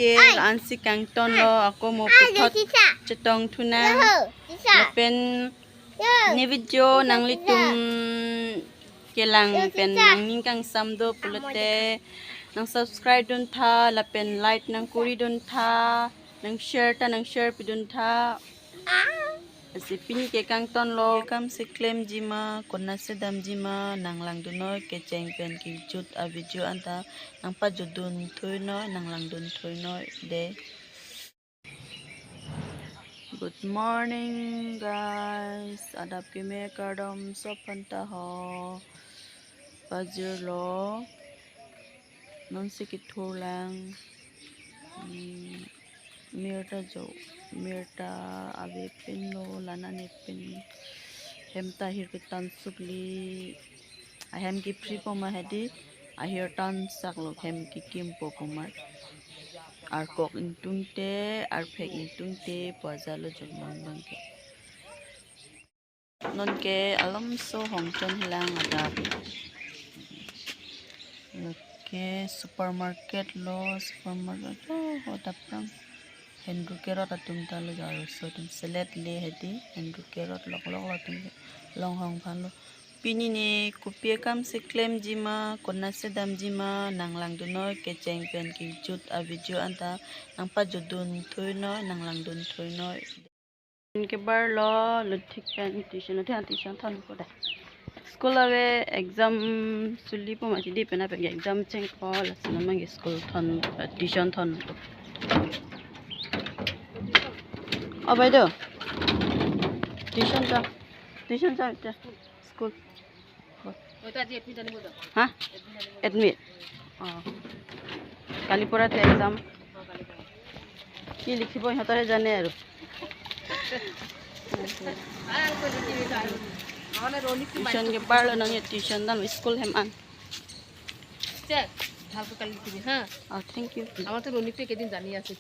ke ansi kang ton lo ako mo putot cetong tuna pen ni video nang litum kelang pen nang ningkang samdo pulote nang subscribe dun tha la pen like nang kuri dun tha nang share pi dun tha asi pini ke kang ton lo kam se claim jima konna se dam jima nang lang dun no ke cheng pen ki jut a video anta nang pa judun thui no nang lang dun thui no de. Good morning guys, adap ke me kadam sopanta ho bajur lo non se ki tholang mirta ave pin lo lana ne pin hemta hir ke tan sukli ahem ki free poma hedi ahir tan saklo hem ki kim pokomar ar kok intungte ar phek intungte pajalo jomang bangke non ke alam so hongchon hilang ada ke supermarket ho tapang Henry kerot atum talo jaro so tum selet le hedi Henry kerot lok atum long hong phalo pini ne kupie kam se claim jima konna se dam jima nang lang duno ke cheng pen ki jut a video anta nang pa judun thui no nang lang dun thui no ke bar lo luthik pen tuition thon ko da school ave exam suli po ma di pena pe exam cheng ko la sanamang school thon tuition thon Abay do. Tuition sa school. Ha? Admit. Kali pora the exam. Ki likhibo hotare jane aru. Tuition ke parlo nang tuition dan school hem an. Check. ভালকৈ কালি লিখিবি হা thank you আমার তো রনিককে কেদিন জানি আছে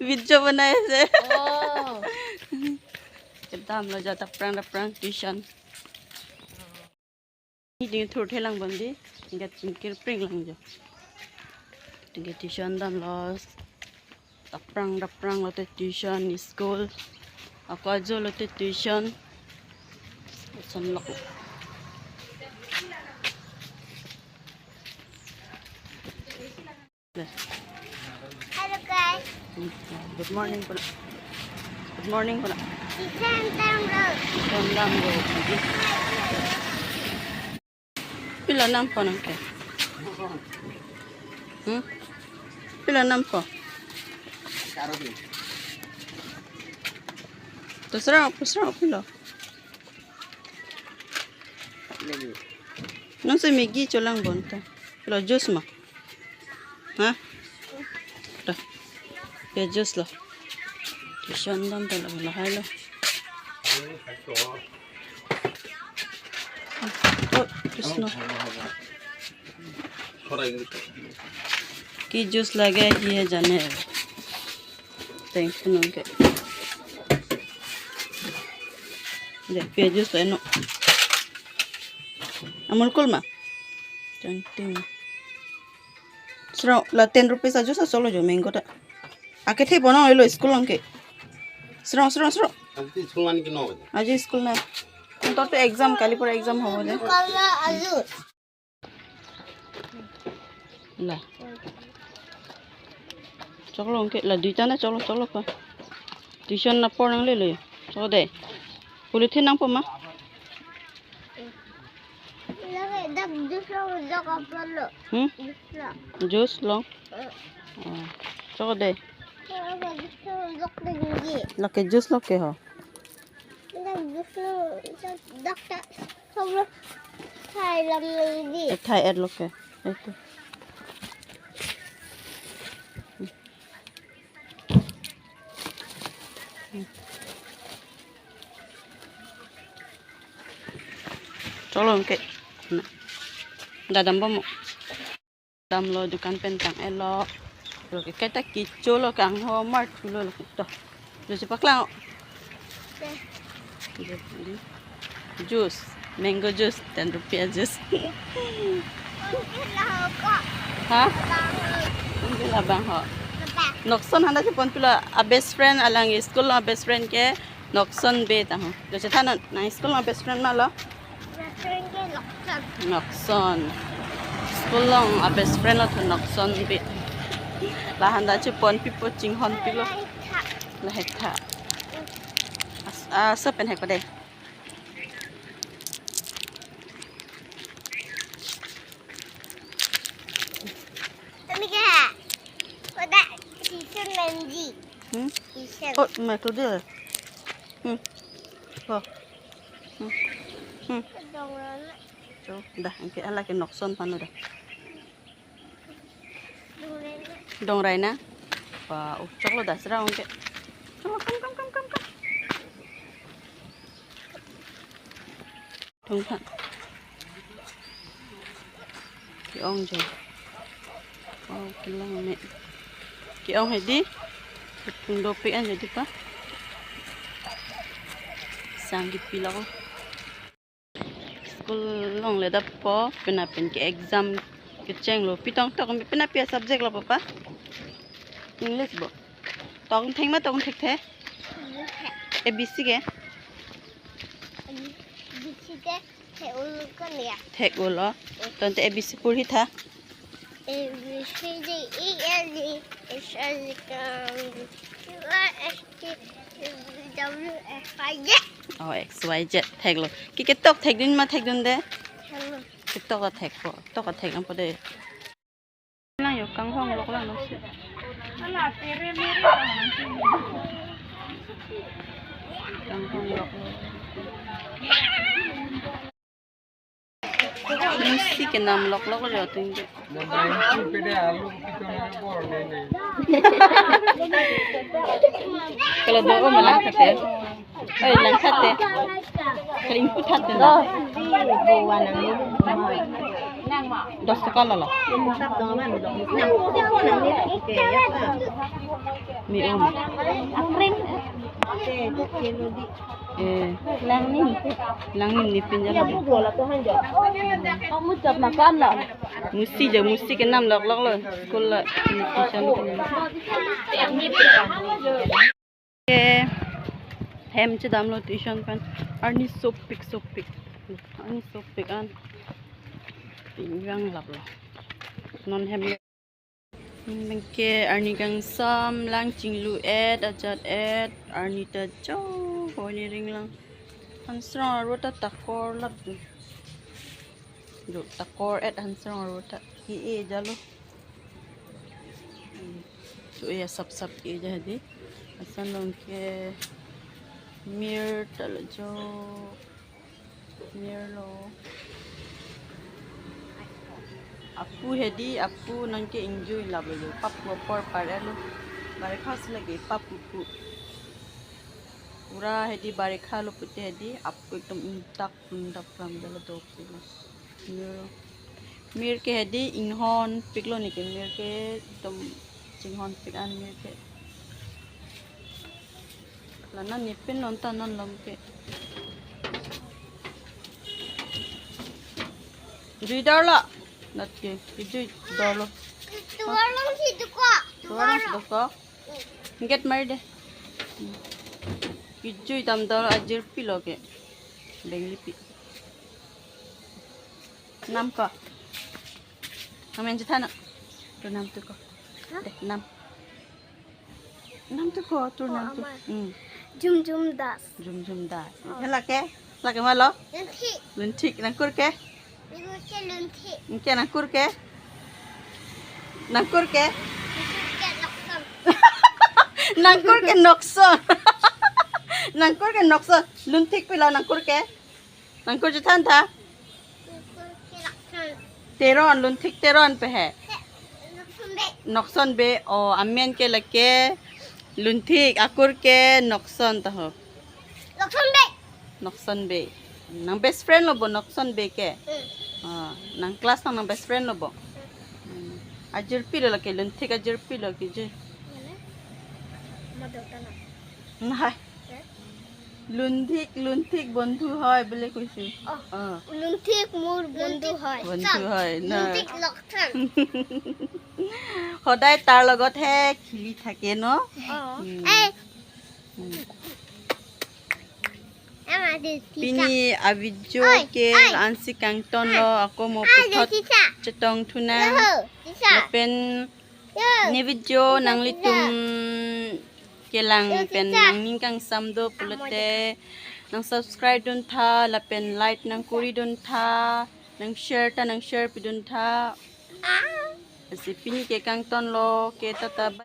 video banai ase kedam lo jata prang tuition ni ding thur thelang bandi get chinkir pring lang jo tinge tuition dan lo prang lo te tuition school ako jo lo te tuition son lo Hello guys. Good morning pula. Good morning pula. Down road. Pila nampo nang ke? Pila nampo? Karbi. Terserah pila. Nang se megi cholang bonta. Pila jus ma. Ha? Dah. Ya jus lah. Tuition dan lah halo. Oh, jus no. Ki jus lage hi hai jane. Thank you nongke. Deh, pe jus lah no. Amul kulma. Cantik. Serau la 10 rupees aja sa solo jo mango ta ake the bona oilo school onke serau Aji school mani ki 9 baje aji school na to to exam kali por exam hobo je Kala azur. la choklo onke la duita na cholo pa tuition na por nang le cholo de polythene nang pa ma Lagi dak dusra dak aplan lo. Dusra. juice long cholo de Lagi dusra dak tinggi. lake juice loke ho Dak dusra dak tak sama thai lam tinggi. thai ad loke itu cholo onke dadam bomo dam lo dukan pentang elo lo ke kata kicho lo kang ho mart lo to lo si paklang juice mango juice 10 rupiah juice Ha? Hindi labang ho. Nokson handa si ponpila a best friend alang school na best friend ke Nokson be ta ho. Kasi thana na school na best friend malo. Nokson. School lang a best friend lo to Nokson be. La handa si pon pipo ching hon pilo. La hekta. Sa pen hek pa dai. Oh, mày cứ đưa. Dah, cái ala cái nokson panu dah. Dong rai na. Wow, coklat dah serang ke. Come. Thong phan. Cái ông rồi. Oh, kilang mẹ. Cái ông hay đi. Kung dopi an jadi pa. Sanggit pila ko. School long le dapo pinapen ke exam ke cheng lo pitong to kami pinapia subject lo papa. English bo. Tong theng ma tong thek the. ABC ke. Thek ulo. Ton te ABC puri tha. Oh, XYZ thek lo. Cái tóc thek din ma thek dun de. Cái tóc là thek po. Tóc là thek ang po de. Lang yo kang hong lok lang no. Kang hong lok. Musi ke nam lok rồi tin. Kalau doa malang kate. Lang kate. Kalau input kate na. Dos sekala lah. Mi lang ni pinjam. Kamu jam makan lah. Musi ke nam lok lo. Sekolah tuition ke. Hem che dam lo tuition pan. Arni sopik. Arni sopik an. Pinjang lap lo. Non hem. Bengke arni kang sam lang chinglu ajat arni ta jo honi ring lang. Hansrong rota takor lap du. Duk takor hansrong rota ki jalo. Tu ya sap jadi. Asan long ke mir talajo mir lo. Apu hedi apu nanti enjoy lah belu pap ngopor pada lu barikha lagi pap pupu pura hedi barikha lu putih hedi apu ekdom intak ram dala dok mir ke hedi inhon piklo ni ke mir ke ekdom jinghon pikan mir ke lana nipin nonton non lom ke jidar la Not ke, itu dolo. Tuwarang si Duko. Tuwarang. Get married. Itu tam dolo ajir pilo ke, bengli pi. Nam ka. Kamen jatana. Tu nam tu ko. Deh nam. Nam tu ko, tu nam tu. Jum das. Jum das. Hela ke? Lagi malo? Luntik. Nangkur ke? Mungkin nangkur ke? Nangkur ke nokson. Nangkur ke nokson. Luntik pila nangkur ke? Nangkur jutan tha? Teron luntik teron pe hai. Nokson be o amen ke lake luntik akur ke nokson tha ho. Nokson be. Nang best friend lo bo nokson be ke? Nang kelas nang best friend lo bo. Ajir pilo laki luntik ajir pilo ki je. Nah. লুণ্ঠিক বন্ধু হয় বুলি কৈছো লুণ্ঠিক মোৰ বন্ধু হয় বন্ধু হয় না লুণ্ঠিক লক্ষণ সদায় তাৰ লগতহে খেলি থাকে ন এই আমাৰ Pini avidyo ke ansi kangton lo ako mo putot cetong tuna pen ni video nang litum kelang pen nang ningkang samdo pulote nang subscribe dun tha la pen like nang kuri dun tha nang share pi dun tha asi pini ke kangton lo ke tata